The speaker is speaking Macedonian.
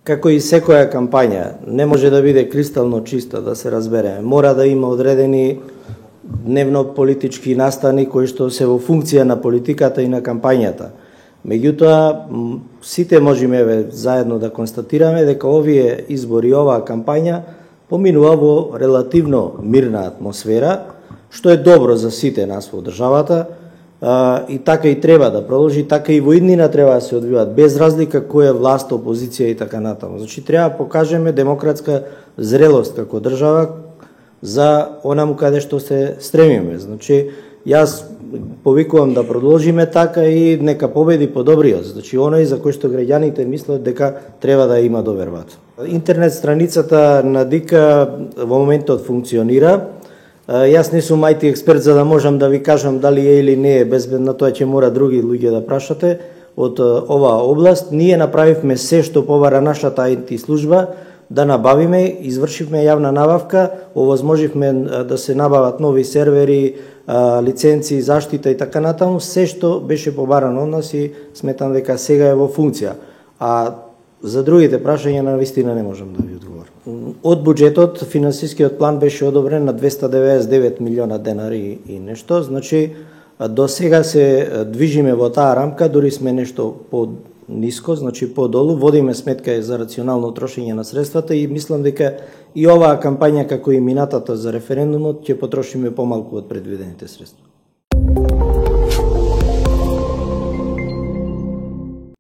Како и секоја кампања, не може да биде кристално чиста, да се разбереме. Мора да има одредени дневно-политички настани кои што се во функција на политиката и на кампањата. Меѓутоа, сите можеме заедно да констатираме дека овие избори, оваа кампања поминува во релативно мирна атмосфера, што е добро за сите нас во државата, и така и треба да продолжи, така и во иднина треба да се одвиваат, без разлика кој е власт, опозиција и така натаму. Значи, треба да покажеме демократска зрелост како држава за онаму каде што се стремиме. Значи, јас повикувам да продолжиме така и нека победи подобриот. Значи, оној за кој што граѓаните мислат дека треба да има довербата. Интернет страницата на ДИК во моментот функционира. Јас не сум IT експерт за да можам да ви кажам дали е или не е безбедна, тоа ќе мора други луѓе да прашате од оваа област. Ние направивме се што побара нашата IT служба да набавиме, извршивме јавна набавка, овозможивме да се набават нови сервери, лиценци, заштита и така натаму, се што беше побарано од нас и сметам дека сега е во функција. А за другите прашања на вистина не можам да ви одговорам. Од буџетот финансискиот план беше одобрен на 299 милиона денари и нешто, значи до сега се движиме во таа рамка, дури сме нешто по-ниско, значи по-долу, водиме сметка за рационално трошење на средствата и мислам дека и оваа кампања како и минатата за референдумот ќе потрошиме помалку од предвидените средства.